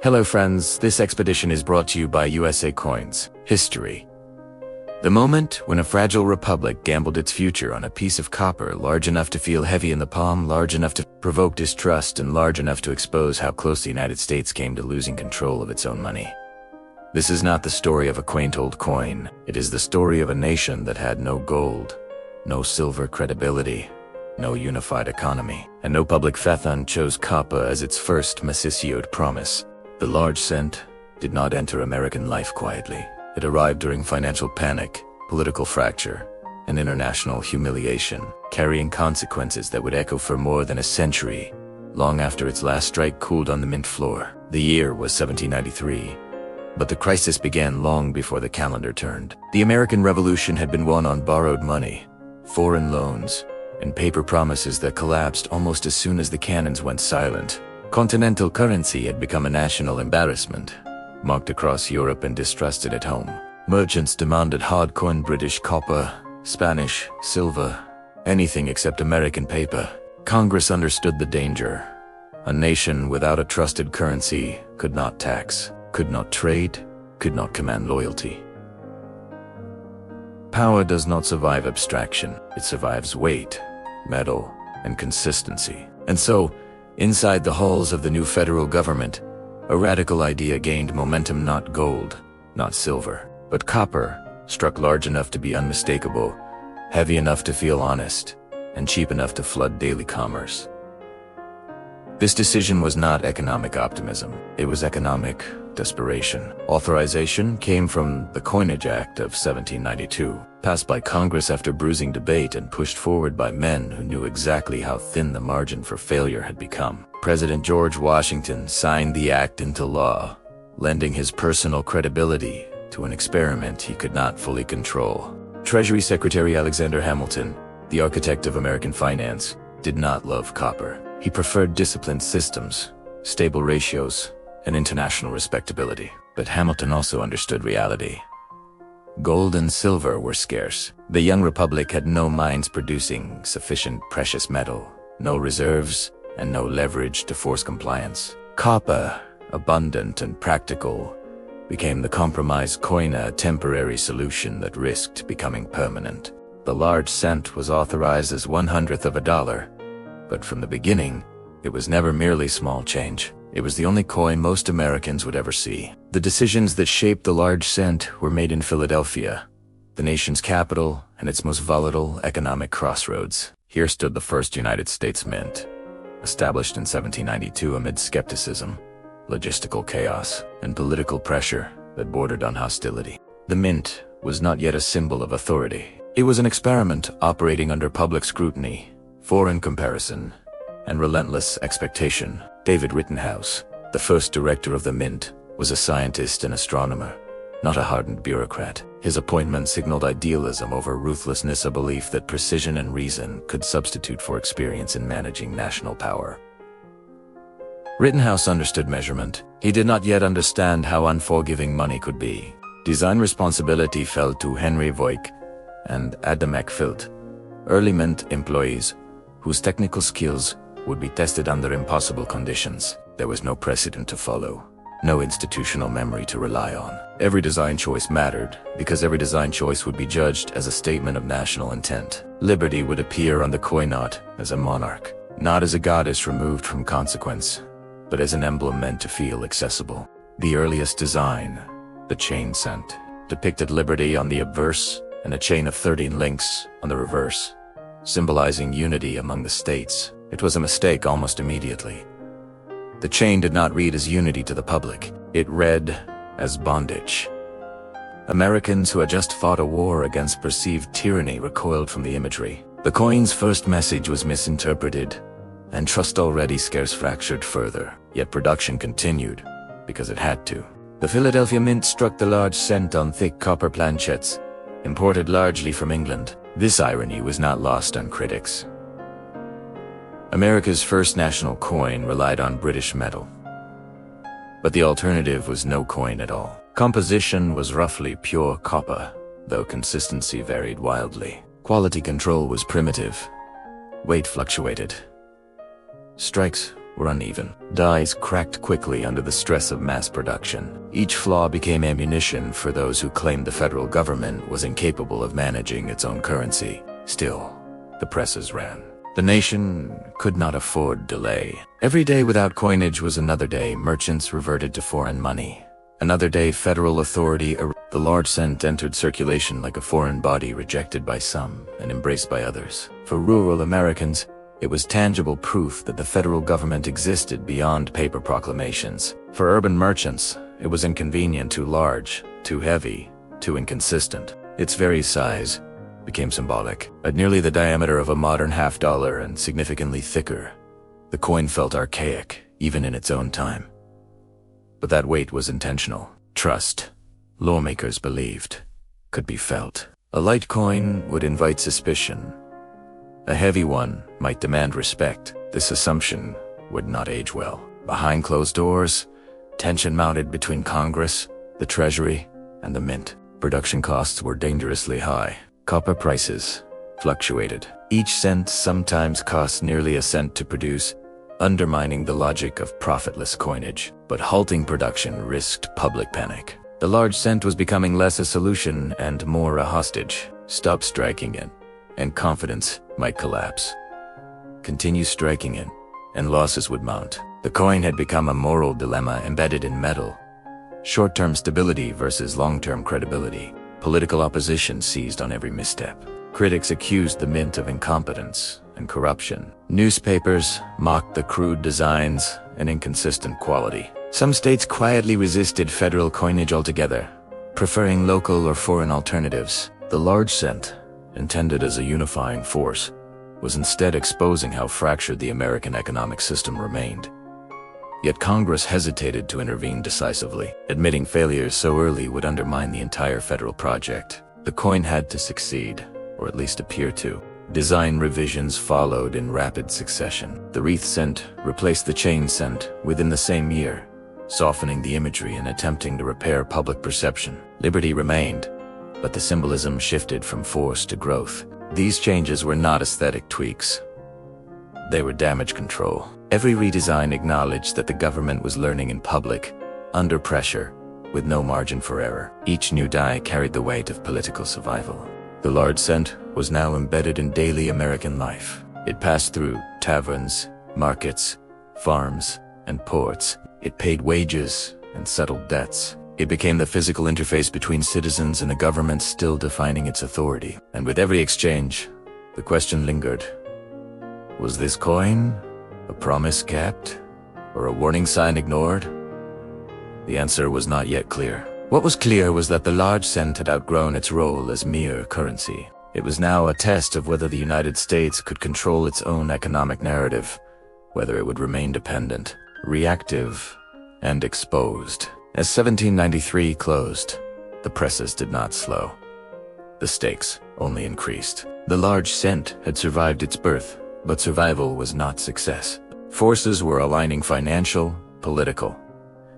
Hello friends, this expedition is brought to you by USA Coins. History. The moment when a fragile republic gambled its future on a piece of copper large enough to feel heavy in the palm, large enough to provoke distrust, and large enough to expose how close the United States came to losing control of its own money. This is not the story of a quaint old coin. It is the story of a nation that had no gold, no silver credibility, no unified economy, and no public faith and chose copper as its first mass-circulating promise. The large cent did not enter American life quietly. It arrived during financial panic, political fracture, and international humiliation, carrying consequences that would echo for more than a century, long after its last strike cooled on the mint floor. The year was 1793, but the crisis began long before the calendar turned. The American Revolution had been won on borrowed money, foreign loans, and paper promises that collapsed almost as soon as the cannons went silent. Continental currency had become a national embarrassment, mocked across Europe and distrusted at home. Merchants demanded hard-coined British copper, Spanish silver, anything except American paper. Congress understood the danger. A nation without a trusted currency could not tax, could not trade, could not command loyalty. Power does not survive abstraction. It survives weight, metal, and consistency. And so, inside the halls of the new federal government, a radical idea gained momentum. Not gold, not silver, but copper, struck large enough to be unmistakable, heavy enough to feel honest, and cheap enough to flood daily commerce. This decision was not economic optimism. It was economic desperation. Authorization came from the Coinage Act of 1792, passed by Congress after bruising debate and pushed forward by men who knew exactly how thin the margin for failure had become. President George Washington signed the act into law, lending his personal credibility to an experiment he could not fully control. Treasury Secretary Alexander Hamilton, the architect of American finance, did not love copper. He preferred disciplined systems, stable ratios, and international respectability. But Hamilton also understood reality. Gold and silver were scarce. The young republic had no mines producing sufficient precious metal, no reserves, and no leverage to force compliance. Copper, abundant and practical, became the compromise coin, a temporary solution that risked becoming permanent. The large cent was authorized as 1/100th of a dollar, but from the beginning, it was never merely small change. It was the only coin most Americans would ever see. The decisions that shaped the large cent were made in Philadelphia, the nation's capital and its most volatile economic crossroads. Here stood the first United States Mint, established in 1792 amid skepticism, logistical chaos, and political pressure that bordered on hostility. The mint was not yet a symbol of authority. It was an experiment operating under public scrutiny, foreign comparison, and relentless expectation. David Rittenhouse, the first director of the Mint, was a scientist and astronomer, not a hardened bureaucrat. His appointment signaled idealism over ruthlessness, a belief that precision and reason could substitute for experience in managing national power. Rittenhouse understood measurement. He did not yet understand how unforgiving money could be. Design responsibility fell to Henry Voigt and Adam Eckfeldt, early Mint employees whose technical skills would be tested under impossible conditions. There was no precedent to follow, no institutional memory to rely on. Every design choice mattered, because every design choice would be judged as a statement of national intent. Liberty would appear on the coin not as a monarch, not as a goddess removed from consequence, but as an emblem meant to feel accessible. The earliest design, the chain cent, depicted liberty on the obverse and a chain of 13 links on the reverse, symbolizing unity among the states. It was a mistake almost immediately. The chain did not read as unity to the public. It read as bondage. Americans who had just fought a war against perceived tyranny recoiled from the imagery. The coin's first message was misinterpreted, and trust already scarce fractured further. Yet production continued, because it had to. The Philadelphia Mint struck the large cent on thick copper planchettes, imported largely from England. This irony was not lost on critics. America's first national coin relied on British metal. But the alternative was no coin at all. Composition was roughly pure copper, though consistency varied wildly. Quality control was primitive. Weight fluctuated. Strikes were uneven. Dies cracked quickly under the stress of mass production. Each flaw became ammunition for those who claimed the federal government was incapable of managing its own currency. Still, the presses ran. The nation could not afford delay. Every day without coinage was another day merchants reverted to foreign money. Another day federal authority. The large cent entered circulation like a foreign body rejected by some and embraced by others. For rural Americans, it was tangible proof that the federal government existed beyond paper proclamations. For urban merchants, it was inconvenient, too large, too heavy, too inconsistent. Its very size became symbolic. At nearly the diameter of a modern half-dollar and significantly thicker, the coin felt archaic, even in its own time. But that weight was intentional. Trust, lawmakers believed, could be felt. A light coin would invite suspicion. A heavy one might demand respect. This assumption would not age well. Behind closed doors, tension mounted between Congress, the Treasury, and the Mint. Production costs were dangerously high. Copper prices fluctuated. Each cent sometimes cost nearly a cent to produce, undermining the logic of profitless coinage. But halting production risked public panic. The large cent was becoming less a solution and more a hostage. Stop striking it, and confidence might collapse. Continue striking it, and losses would mount. The coin had become a moral dilemma embedded in metal. Short-term stability versus long-term credibility. Political opposition seized on every misstep. Critics accused the mint of incompetence and corruption. Newspapers mocked the crude designs and inconsistent quality. Some states quietly resisted federal coinage altogether, preferring local or foreign alternatives. The large cent, intended as a unifying force, was instead exposing how fractured the American economic system remained. Yet Congress hesitated to intervene decisively. Admitting failures so early would undermine the entire federal project. The coin had to succeed, or at least appear to. Design revisions followed in rapid succession. The wreath cent replaced the chain cent within the same year, softening the imagery and attempting to repair public perception. Liberty remained, but the symbolism shifted from force to growth. These changes were not aesthetic tweaks. They were damage control. Every redesign acknowledged that the government was learning in public, under pressure, with no margin for error. Each new die carried the weight of political survival. The large cent was now embedded in daily American life. It passed through taverns, markets, farms, and ports. It paid wages and settled debts. It became the physical interface between citizens and a government still defining its authority. And with every exchange, the question lingered. Was this coin a promise kept, or a warning sign ignored? The answer was not yet clear. What was clear was that the large cent had outgrown its role as mere currency. It was now a test of whether the United States could control its own economic narrative, whether it would remain dependent, reactive, and exposed. As 1793 closed, the presses did not slow. The stakes only increased. The large cent had survived its birth, but survival was not success. Forces were aligning financial, political,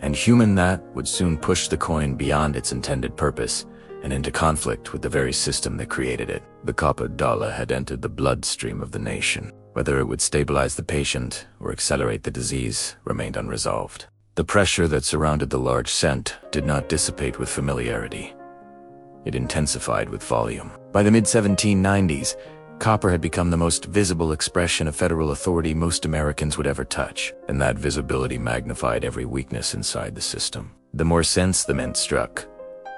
and human that would soon push the coin beyond its intended purpose and into conflict with the very system that created it. The copper dollar had entered the bloodstream of the nation. Whether it would stabilize the patient or accelerate the disease remained unresolved. The pressure that surrounded the large cent did not dissipate with familiarity. It intensified with volume. By the mid-1790s, copper had become the most visible expression of federal authority most Americans would ever touch, and that visibility magnified every weakness inside the system. The more cents the mint struck,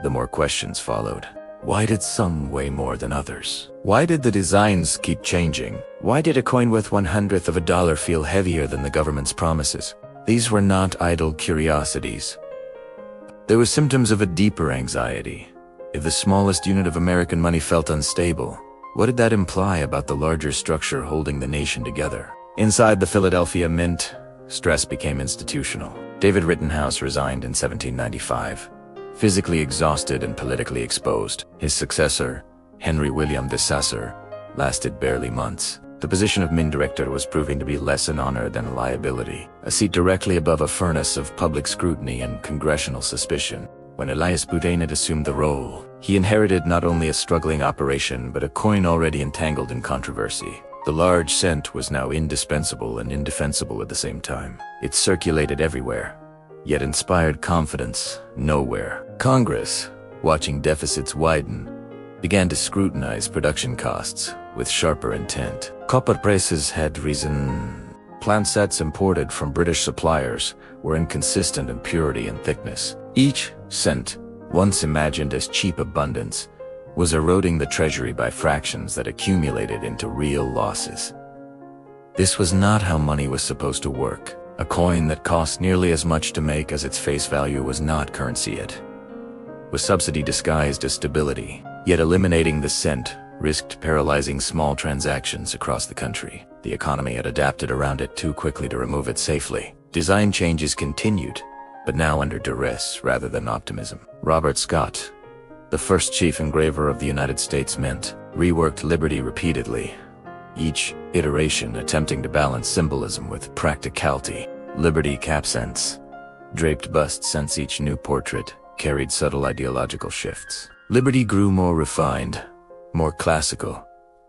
the more questions followed. Why did some weigh more than others? Why did the designs keep changing? Why did a coin worth 1/100th of a dollar feel heavier than the government's promises? These were not idle curiosities. They were symptoms of a deeper anxiety. If the smallest unit of American money felt unstable, what did that imply about the larger structure holding the nation together? Inside the Philadelphia Mint, stress became institutional. David Rittenhouse resigned in 1795, physically exhausted and politically exposed. His successor, Henry William de Sassar, lasted barely months. The position of Mint Director was proving to be less an honor than a liability, a seat directly above a furnace of public scrutiny and congressional suspicion. When Elias Boudin had assumed the role, he inherited not only a struggling operation but a coin already entangled in controversy. The large cent was now indispensable and indefensible at the same time. It circulated everywhere, yet inspired confidence nowhere. Congress, watching deficits widen, began to scrutinize production costs with sharper intent. Copper prices had risen. Plant sets imported from British suppliers were inconsistent in purity and thickness. Each cent, once imagined as cheap abundance, was eroding the treasury by fractions that accumulated into real losses. This was not how money was supposed to work. A coin that cost nearly as much to make as its face value was not currency yet. Was subsidy disguised as stability, yet eliminating the cent risked paralyzing small transactions across the country. The economy had adapted around it too quickly to remove it safely. Design changes continued, but now under duress rather than optimism. Robert Scott, the first chief engraver of the United States Mint, reworked Liberty repeatedly, each iteration attempting to balance symbolism with practicality. Liberty cap cents, draped bust cents, each new portrait carried subtle ideological shifts. Liberty grew more refined, more classical,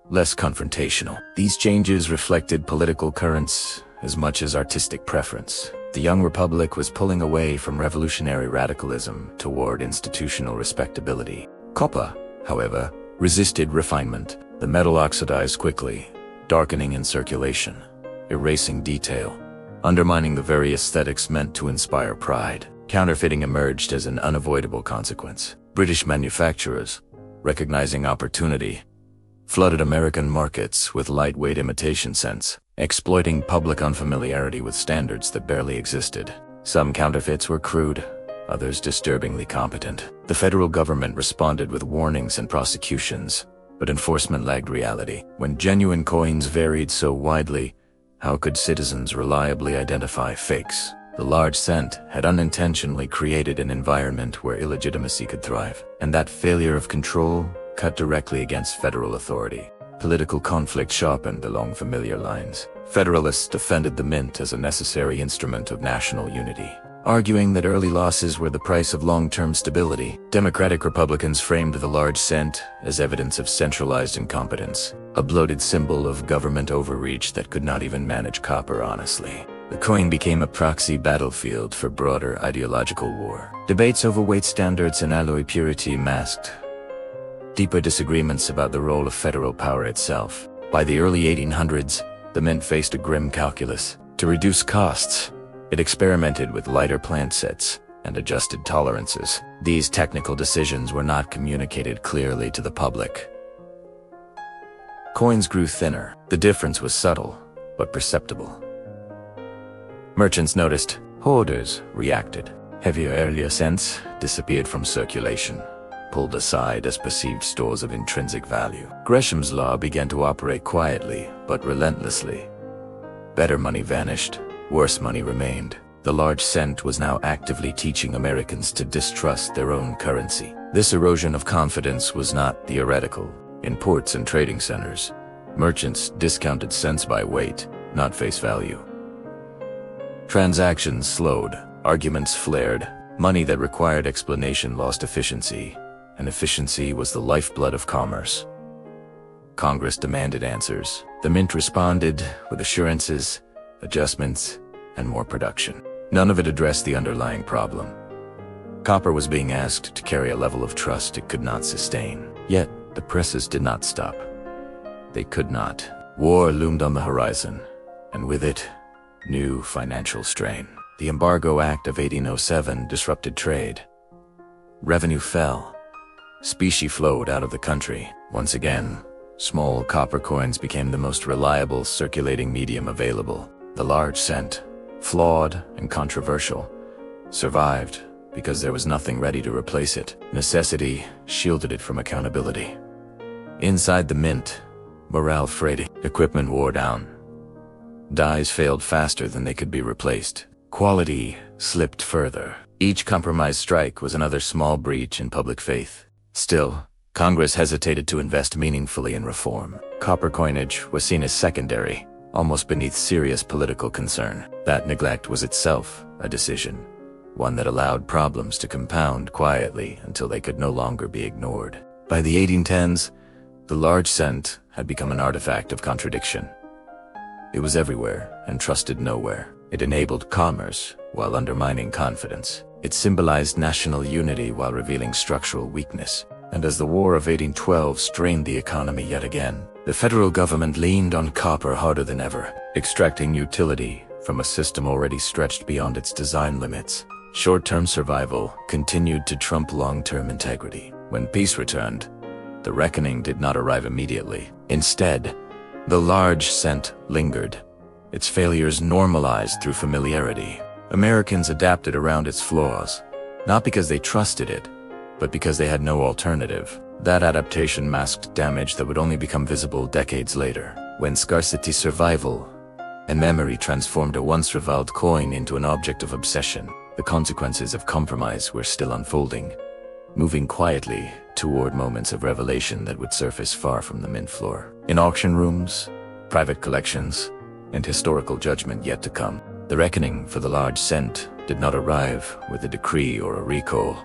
less confrontational. These changes reflected political currents as much as artistic preference. The young republic was pulling away from revolutionary radicalism toward institutional respectability. Copper, however, resisted refinement. The metal oxidized quickly, darkening in circulation, erasing detail, undermining the very aesthetics meant to inspire pride. Counterfeiting emerged as an unavoidable consequence. British manufacturers, recognizing opportunity, flooded American markets with lightweight imitation cents, exploiting public unfamiliarity with standards that barely existed. Some counterfeits were crude, others disturbingly competent. The federal government responded with warnings and prosecutions, but enforcement lagged reality. When genuine coins varied so widely, how could citizens reliably identify fakes? The large cent had unintentionally created an environment where illegitimacy could thrive, and that failure of control cut directly against federal authority. Political conflict sharpened along familiar lines. Federalists defended the mint as a necessary instrument of national unity, arguing that early losses were the price of long-term stability. Democratic Republicans framed the large cent as evidence of centralized incompetence, a bloated symbol of government overreach that could not even manage copper honestly. The coin became a proxy battlefield for broader ideological war. Debates over weight standards and alloy purity masked deeper disagreements about the role of federal power itself. By the early 1800s, the mint faced a grim calculus. To reduce costs, it experimented with lighter plant sets and adjusted tolerances. These technical decisions were not communicated clearly to the public. Coins grew thinner. The difference was subtle, but perceptible. Merchants noticed. Hoarders reacted. Heavier earlier cents disappeared from circulation, pulled aside as perceived stores of intrinsic value. Gresham's law began to operate quietly, but relentlessly. Better money vanished, worse money remained. The large cent was now actively teaching Americans to distrust their own currency. This erosion of confidence was not theoretical. In ports and trading centers, merchants discounted cents by weight, not face value. Transactions slowed, arguments flared, money that required explanation lost efficiency, and efficiency was the lifeblood of commerce. Congress demanded answers. The mint responded with assurances, adjustments, and more production. None of it addressed the underlying problem. Copper was being asked to carry a level of trust it could not sustain. Yet, the presses did not stop. They could not. War loomed on the horizon, and with it, new financial strain. The Embargo Act of 1807 disrupted trade. Revenue fell. Specie flowed out of the country. Once again, small copper coins became the most reliable circulating medium available. The large cent, flawed and controversial, survived because there was nothing ready to replace it. Necessity shielded it from accountability. Inside the mint, morale frayed. Equipment wore down. Dies failed faster than they could be replaced. Quality slipped further. Each compromised strike was another small breach in public faith. Still, Congress hesitated to invest meaningfully in reform. Copper coinage was seen as secondary, almost beneath serious political concern. That neglect was itself a decision, one that allowed problems to compound quietly until they could no longer be ignored. By the 1810s, the large cent had become an artifact of contradiction. It was everywhere and trusted nowhere. It enabled commerce while undermining confidence. It symbolized national unity while revealing structural weakness. And as the War of 1812 strained the economy yet again, the federal government leaned on copper harder than ever, extracting utility from a system already stretched beyond its design limits. Short-term survival continued to trump long-term integrity. When peace returned, the reckoning did not arrive immediately. Instead, the large cent lingered, its failures normalized through familiarity. Americans adapted around its flaws, not because they trusted it, but because they had no alternative. That adaptation masked damage that would only become visible decades later, when scarcity survival and memory transformed a once reviled coin into an object of obsession. The consequences of compromise were still unfolding, moving quietly toward moments of revelation that would surface far from the mint floor. In auction rooms, private collections, and historical judgment yet to come, the reckoning for the large cent did not arrive with a decree or a recall.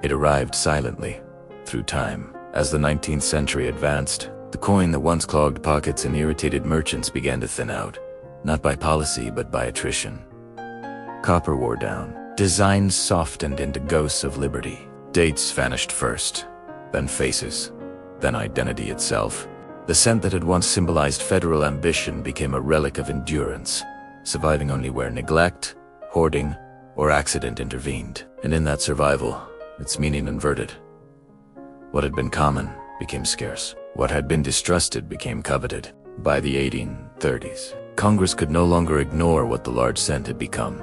It arrived silently, through time. As the 19th century advanced, the coin that once clogged pockets and irritated merchants began to thin out, not by policy but by attrition. Copper wore down. Designs softened into ghosts of liberty. Dates vanished first, then faces, then identity itself. The cent that had once symbolized federal ambition became a relic of endurance, surviving only where neglect, hoarding, or accident intervened. And in that survival, its meaning inverted. What had been common became scarce. What had been distrusted became coveted. By the 1830s, Congress could no longer ignore what the large cent had become,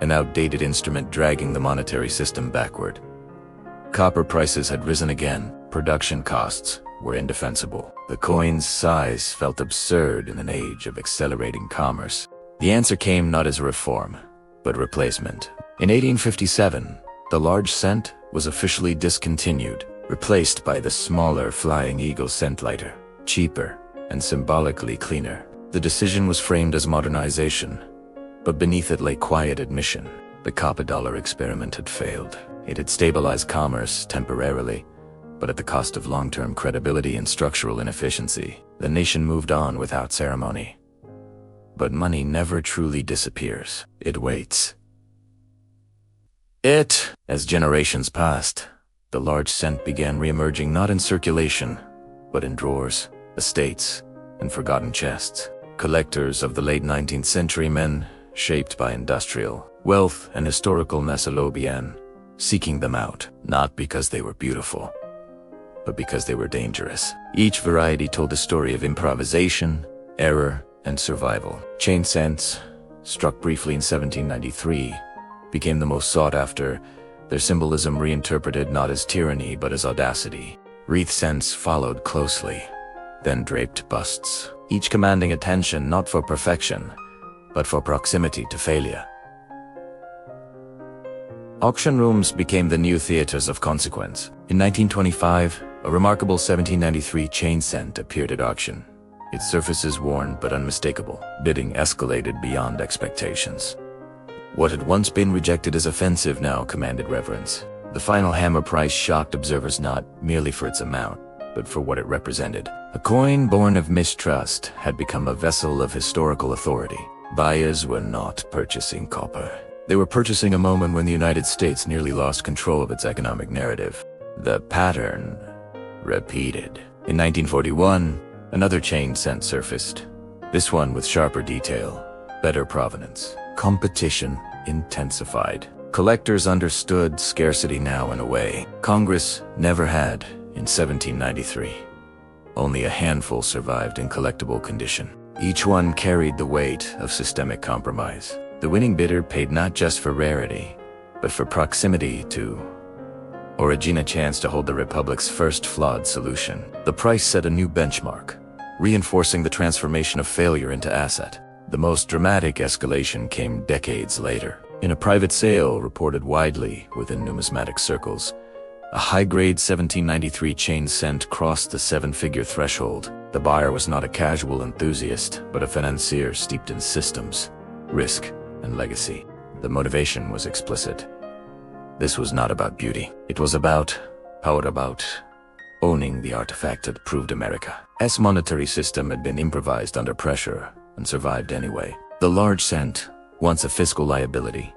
an outdated instrument dragging the monetary system backward. Copper prices had risen again. Production costs were indefensible. The coin's size felt absurd in an age of accelerating commerce. The answer came not as a reform, but replacement. In 1857, the large cent was officially discontinued, replaced by the smaller Flying Eagle centilighter, cheaper and symbolically cleaner. The decision was framed as modernization, but beneath it lay quiet admission. The copper dollar experiment had failed. It had stabilized commerce temporarily, but at the cost of long-term credibility and structural inefficiency. The nation moved on without ceremony. But money never truly disappears. It waits. As generations passed, the large cent began re-emerging not in circulation, but in drawers, estates, and forgotten chests. Collectors of the late 19th century, men shaped by industrial wealth and historical nostalgia, began seeking them out, not because they were beautiful, but because they were dangerous. Each variety told a story of improvisation, error, and survival. Chain cents, struck briefly in 1793, became the most sought after, their symbolism reinterpreted not as tyranny but as audacity. Wreath cents followed closely, then draped busts, each commanding attention not for perfection, but for proximity to failure. Auction rooms became the new theaters of consequence. In 1925, a remarkable 1793 chain cent appeared at auction, its surfaces worn but unmistakable. Bidding escalated beyond expectations. What had once been rejected as offensive now commanded reverence. The final hammer price shocked observers not merely for its amount, but for what it represented. A coin born of mistrust had become a vessel of historical authority. Buyers were not purchasing copper. They were purchasing a moment when the United States nearly lost control of its economic narrative. The pattern repeated. In 1941, another chain cent surfaced, this one with sharper detail, better provenance. Competition intensified. Collectors understood scarcity now in a way Congress never had in 1793. Only a handful survived in collectible condition. Each one carried the weight of systemic compromise. The winning bidder paid not just for rarity, but for proximity to origin, a chance to hold the Republic's first flawed solution. The price set a new benchmark, reinforcing the transformation of failure into asset. The most dramatic escalation came decades later. In a private sale reported widely within numismatic circles, a high-grade 1793 chain cent crossed the seven-figure threshold. The buyer was not a casual enthusiast, but a financier steeped in systems, risk, and legacy. The motivation was explicit. This was not about beauty. It was about power, about owning the artifact had proved America's monetary system had been improvised under pressure and survived anyway. The large cent, once a fiscal liability,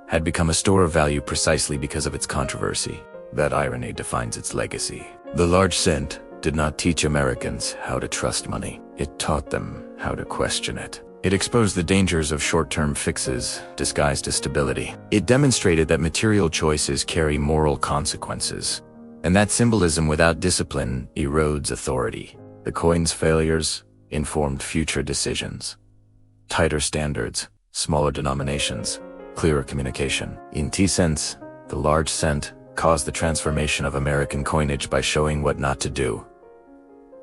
had become a store of value precisely because of its controversy. That irony defines its legacy. The large cent did not teach Americans how to trust money. It taught them how to question it. It exposed the dangers of short-term fixes disguised as stability. It demonstrated that material choices carry moral consequences, and that symbolism without discipline erodes authority. The coin's failures informed future decisions. Tighter standards, smaller denominations, clearer communication. In T-cents, the large cent caused the transformation of American coinage by showing what not to do.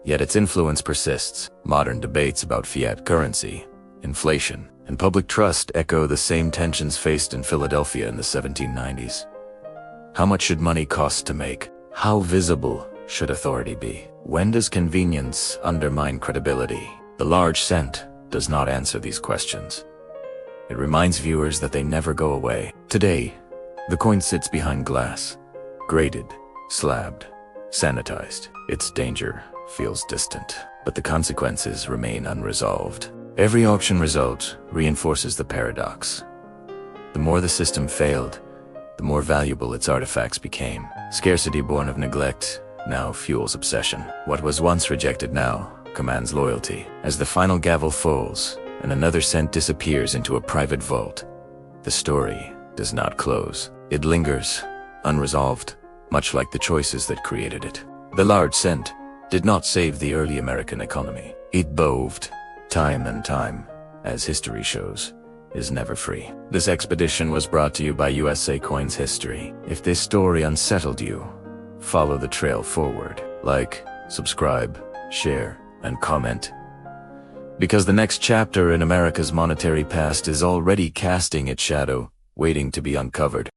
Yet its influence persists. Modern debates about fiat currency, inflation, and public trust echo the same tensions faced in Philadelphia in the 1790s. How much should money cost to make? How visible should authority be? When does convenience undermine credibility? The large cent does not answer these questions. It reminds viewers that they never go away. Today, the coin sits behind glass, graded, slabbed, sanitized. Its danger feels distant, but the consequences remain unresolved. Every auction result reinforces the paradox. The more the system failed, the more valuable its artifacts became. Scarcity born of neglect now fuels obsession. What was once rejected now commands loyalty. As the final gavel falls and another cent disappears into a private vault, the story does not close. It lingers, unresolved, much like the choices that created it. The large cent did not save the early American economy. It boved, time and time, as history shows, is never free. This expedition was brought to you by USA Coins History. If this story unsettled you, follow the trail forward. Like, subscribe, share, and comment. Because the next chapter in America's monetary past is already casting its shadow, waiting to be uncovered.